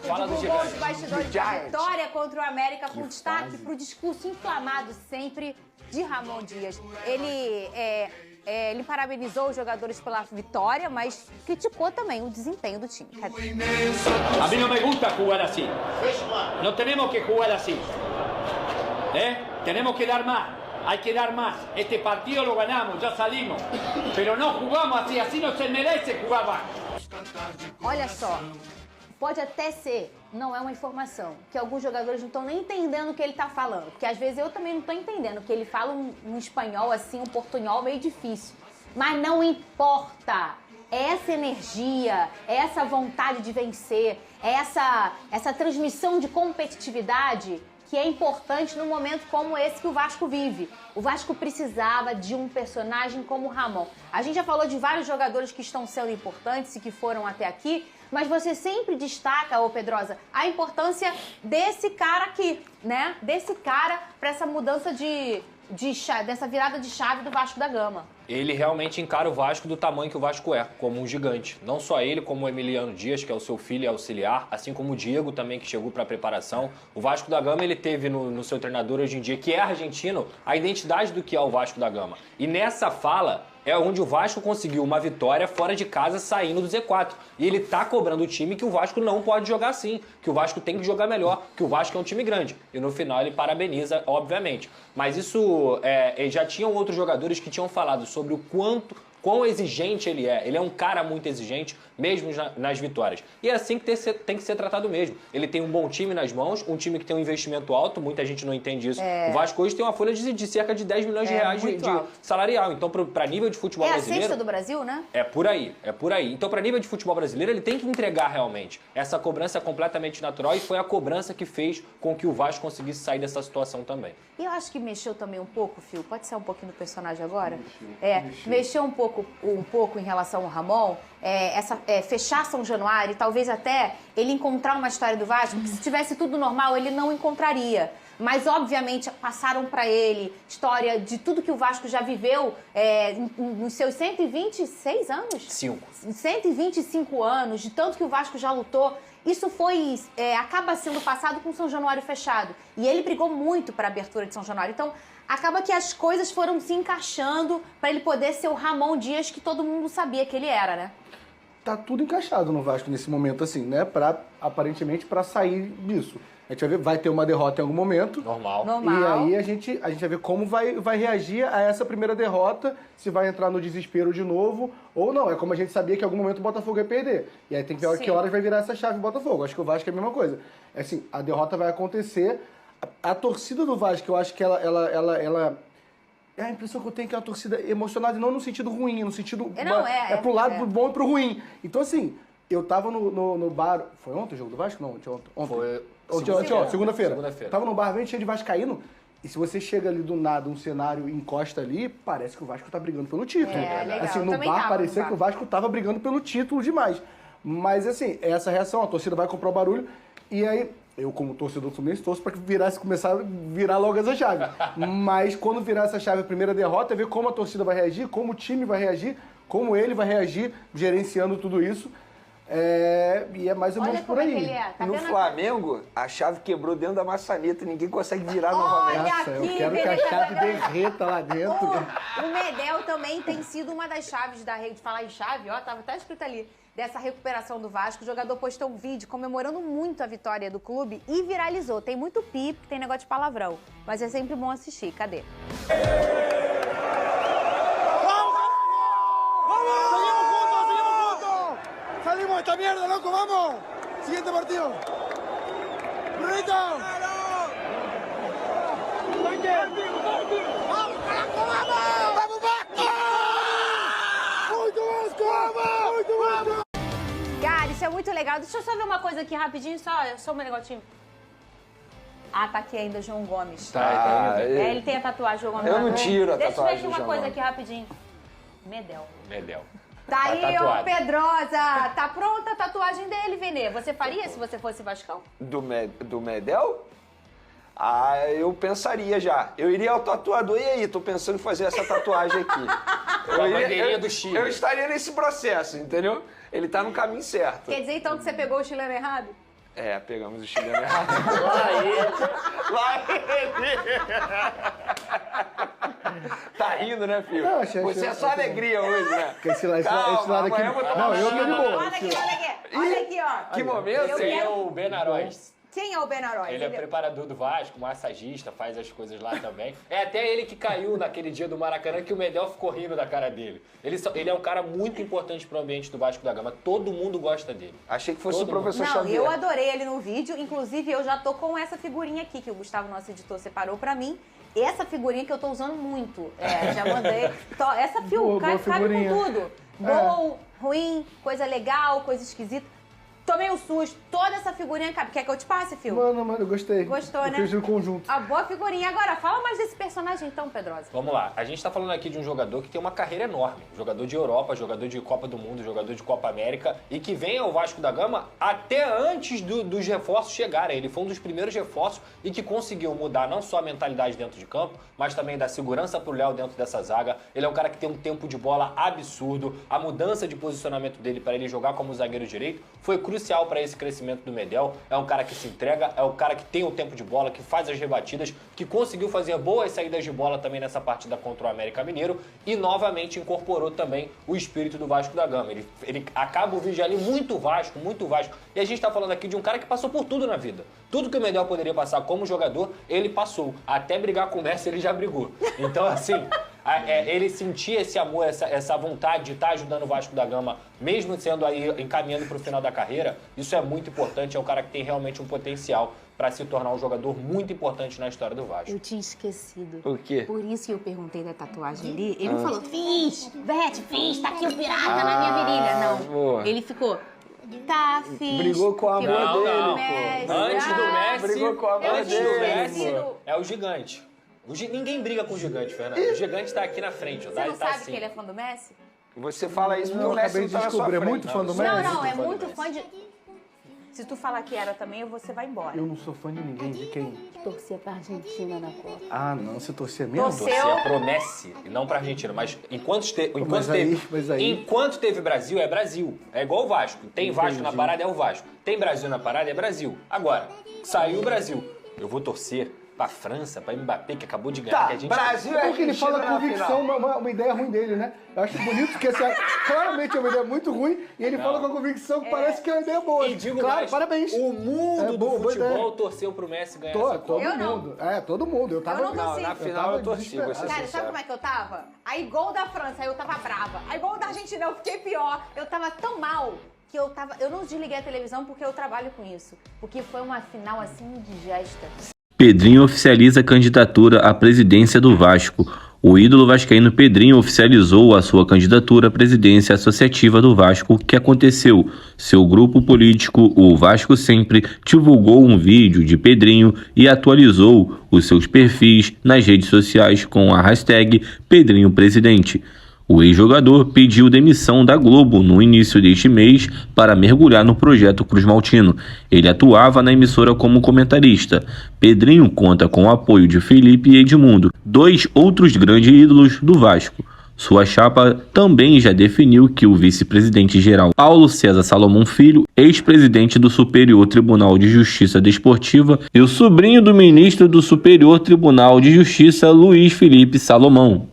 divulgou os bastidores da vitória contra o América com destaque para o discurso inflamado sempre de Ramon Dias. Ele parabenizou os jogadores pela vitória, mas criticou também o desempenho do time. A mí no me gusta jugar así. No tenemos que jugar así. Tenemos que dar más. Hay que dar más. Este partido lo ganamos, ya salimos. Pero no jugamos así, así no se merece jugar más. Olha só, pode até ser, não é uma informação, que alguns jogadores não estão nem entendendo o que ele está falando. Porque às vezes eu também não estou entendendo, que ele fala um espanhol assim, um portunhol meio difícil. Mas não importa. Essa energia, essa vontade de vencer, essa transmissão de competitividade que é importante num momento como esse que o Vasco vive. O Vasco precisava de um personagem como o Ramon. A gente já falou de vários jogadores que estão sendo importantes e que foram até aqui, mas você sempre destaca, ô Pedrosa, a importância desse cara aqui, né? Desse cara para essa mudança dessa virada de chave do Vasco da Gama. Ele realmente encara o Vasco do tamanho que o Vasco é, como um gigante. Não só ele, como o Emiliano Dias, que é o seu filho e auxiliar, assim como o Diego também, que chegou para a preparação. O Vasco da Gama, ele teve no seu treinador hoje em dia, que é argentino, a identidade do que é o Vasco da Gama. E nessa fala é onde o Vasco conseguiu uma vitória fora de casa saindo do Z4. E ele tá cobrando o time que o Vasco não pode jogar assim, que o Vasco tem que jogar melhor, que o Vasco é um time grande. E no final ele parabeniza, obviamente. Mas isso, já tinham outros jogadores que tinham falado sobre o quão exigente ele é. Ele é um cara muito exigente, mesmo nas vitórias. E é assim que tem que ser tratado mesmo. Ele tem um bom time nas mãos, um time que tem um investimento alto, muita gente não entende isso. O Vasco hoje tem uma folha de cerca de 10 milhões de reais de salarial. Então, para nível de futebol brasileiro... É a sexta do Brasil, né? É por aí. Então, para nível de futebol brasileiro, ele tem que entregar realmente. Essa cobrança é completamente natural e foi a cobrança que fez com que o Vasco conseguisse sair dessa situação também. E eu acho que mexeu também um pouco, Fio, pode ser um pouquinho do personagem agora? Mexeu um pouco em relação ao Ramon, fechar São Januário, talvez até ele encontrar uma história do Vasco, que se tivesse tudo normal, ele não encontraria. Mas, obviamente, passaram para ele história de tudo que o Vasco já viveu nos seus 126 anos? 125 anos, de tanto que o Vasco já lutou. Isso acaba sendo passado com São Januário fechado. E ele brigou muito para a abertura de São Januário. Então, acaba que as coisas foram se encaixando para ele poder ser o Ramon Dias que todo mundo sabia que ele era, né? Tá tudo encaixado no Vasco nesse momento, assim, né? Aparentemente, para sair disso. A gente vai ver, vai ter uma derrota em algum momento. Normal. E aí a gente vai ver como vai reagir a essa primeira derrota, se vai entrar no desespero de novo ou não. É como a gente sabia que em algum momento o Botafogo ia perder. E aí tem que ver que horas vai virar essa chave do Botafogo. Acho que o Vasco é a mesma coisa. É assim, a derrota vai acontecer. A torcida do Vasco, eu acho que ela é a impressão que eu tenho que é uma torcida emocionada, não no sentido ruim, no sentido... É pro lado pro bom e pro ruim. Então, assim, eu tava no bar... Foi ontem o jogo do Vasco? Não, ontem. Foi segunda-feira. Tava no bar bem cheio de vascaíno. E se você chega ali do nada, um cenário encosta ali, parece que o Vasco tá brigando pelo título. Legal. Assim, no bar parecia que o Vasco tava brigando pelo título demais. Mas, assim, essa reação, a torcida vai comprar o barulho. E aí, eu como torcedor do Fluminense, torço para que começar a virar logo essa chave. Mas quando virar essa chave, a primeira derrota, é ver como a torcida vai reagir, como o time vai reagir, como ele vai reagir, gerenciando tudo isso. E é mais ou menos por aí. No Flamengo, a chave quebrou dentro da maçaneta e ninguém consegue virar novamente. Nossa, eu quero que a chave derreta lá dentro. O Medel também tem sido uma das chaves da rede. Falar em chave, ó, tava até escrito ali, dessa recuperação do Vasco. O jogador postou um vídeo comemorando muito a vitória do clube e viralizou. Tem muito pipo, tem negócio de palavrão, mas é sempre bom assistir. Cadê? ¡Salimos de esta mierda, loco! ¡Vamos! Siguiente partido. ¡Brunito! ¡Vamos, Vasco, vamos! ¡Vamos, Vasco! ¡Muito Vasco, vamos! ¡Muito Vasco! Cara, isso é muito legal. Deixa eu só ver uma coisa aqui rapidinho, só um negocinho. Ah, tá aqui ainda, João Gomes. Ele tem a tatuagem, João Gomes. Eu não tiro a tatuagem. Deixa eu ver aqui uma coisa aqui rapidinho. Medel. Tá aí, tatuado. ô Pedrosa. Tá pronta a tatuagem dele, Vene. Você faria se você fosse Vascão? Do Medel? Eu pensaria já. Eu iria ao tatuador. E aí, tô pensando em fazer essa tatuagem aqui. do Chile. Eu estaria nesse processo, entendeu? Ele tá no caminho certo. Quer dizer, então, que você pegou o chileno errado? É, pegamos o chileno errado. Lá ele. Tá rindo, né, filho? Não, Você é só alegria hoje, né? Esse lado aqui. Amanhã eu vou tomar Não, eu tô de boa. Olha aqui, olha aqui. Olha aqui, ó. Que momento, Eu Quem hein? é o Benaroz? Quem é o Benaroz? Ele é preparador do Vasco, massagista, faz as coisas lá também. É até ele que caiu naquele dia do Maracanã que o Medel ficou rindo da cara dele. Ele é um cara muito importante pro ambiente do Vasco da Gama. Todo mundo gosta dele. Achei que fosse Todo o professor Não, Xavier. eu adorei ele no vídeo. Inclusive, eu já tô com essa figurinha aqui que o Gustavo, nosso editor, separou pra mim. Essa figurinha que eu tô usando muito. Já mandei. Essa Boa cabe figurinha. com tudo. Bom, ruim, coisa legal, coisa esquisita. Tomei um susto. Toda essa figurinha cabe. Quer que eu te passe, Fio? Mano, eu gostei. Gostou, eu né? fiz o conjunto. A boa figurinha. Agora, fala mais desse personagem então, Pedrosa. Vamos lá, a gente tá falando aqui de um jogador que tem uma carreira enorme. Jogador de Europa, jogador de Copa do Mundo, jogador de Copa América e que vem ao Vasco da Gama até antes dos reforços chegarem. Ele foi um dos primeiros reforços e que conseguiu mudar não só a mentalidade dentro de campo, mas também dar segurança pro Léo dentro dessa zaga. Ele é um cara que tem um tempo de bola absurdo. A mudança de posicionamento dele para ele jogar como zagueiro direito foi crucial para esse crescimento do Medel. É um cara que se entrega, é um cara que tem o tempo de bola, que faz as rebatidas, que conseguiu fazer boas saídas de bola também nessa partida contra o América Mineiro e novamente incorporou também o espírito do Vasco da Gama. Ele acaba o vídeo ali muito Vasco, muito Vasco. E a gente tá falando aqui de um cara que passou por tudo na vida. Tudo que o Medel poderia passar como jogador, ele passou. Até brigar com o Messi, ele já brigou. Então, assim... ele sentia esse amor, essa vontade de estar ajudando o Vasco da Gama, mesmo sendo aí encaminhando para o final da carreira. Isso é muito importante, é um cara que tem realmente um potencial para se tornar um jogador muito importante na história do Vasco. Eu tinha esquecido. O quê? Por isso que eu perguntei da tatuagem ali. Ele não falou, fiz, tá aqui o pirata na minha virilha. Não, boa. ele ficou, tá, fiz. Brigou com a que mãe bom, dele, Messi. pô. Antes do Messi, brigou com a mãe antes do dele, Messi, pô. é o gigante. Ninguém briga com o gigante, Fernando. O gigante tá aqui na frente. Você não tá sabe assim. que ele é fã do Messi? Você fala isso porque Não, o Messi acabei não de tá na sua descobrir. É frente. muito fã do Não, Messi? Não, é fã do muito Messi. fã de... Se tu falar que era também, você vai embora. Eu não sou fã de ninguém. De quem? Torcia pra Argentina na Copa. Ah, não. Você torcia mesmo? Torcer. Torcia pro Messi e não pra Argentina. Mas enquanto Mas aí- enquanto teve Brasil, é Brasil. É igual o Vasco. Tem Vasco na parada, é o Vasco. Tem Brasil na parada, é Brasil. Agora, saiu o Brasil. Eu vou torcer pra França, pra Mbappé, que acabou de ganhar. Tá, que a gente... Brasil é Porque ele fala Argentina na convicção, final. uma ideia ruim dele, né? Eu acho bonito que essa claramente é uma ideia muito ruim e ele fala com a convicção que parece que é uma ideia boa. E digo claro, mais, parabéns. o mundo É do boa futebol ideia. torceu pro Messi ganhar essa Copa. Todo Eu não. mundo. É, todo mundo. Eu tava... Eu não torci. Na final eu torci, vou ser Cara, sincero. sabe como é que eu tava? Aí gol da França, aí eu tava brava. Aí gol da Argentina, eu fiquei pior. Eu tava tão mal que eu não desliguei a televisão porque eu trabalho com isso. Porque foi uma final assim indigesta. Pedrinho oficializa a candidatura à presidência do Vasco. O ídolo vascaíno Pedrinho oficializou a sua candidatura à presidência associativa do Vasco, que aconteceu. Seu grupo político, o Vasco Sempre, divulgou um vídeo de Pedrinho e atualizou os seus perfis nas redes sociais com a hashtag Pedrinho Presidente. O ex-jogador pediu demissão da Globo no início deste mês para mergulhar no projeto Cruz Maltino. Ele atuava na emissora como comentarista. Pedrinho conta com o apoio de Felipe e Edmundo, dois outros grandes ídolos do Vasco. Sua chapa também já definiu que o vice-presidente-geral Paulo César Salomão Filho, ex-presidente do Superior Tribunal de Justiça Desportiva, e o sobrinho do ministro do Superior Tribunal de Justiça, Luiz Felipe Salomão.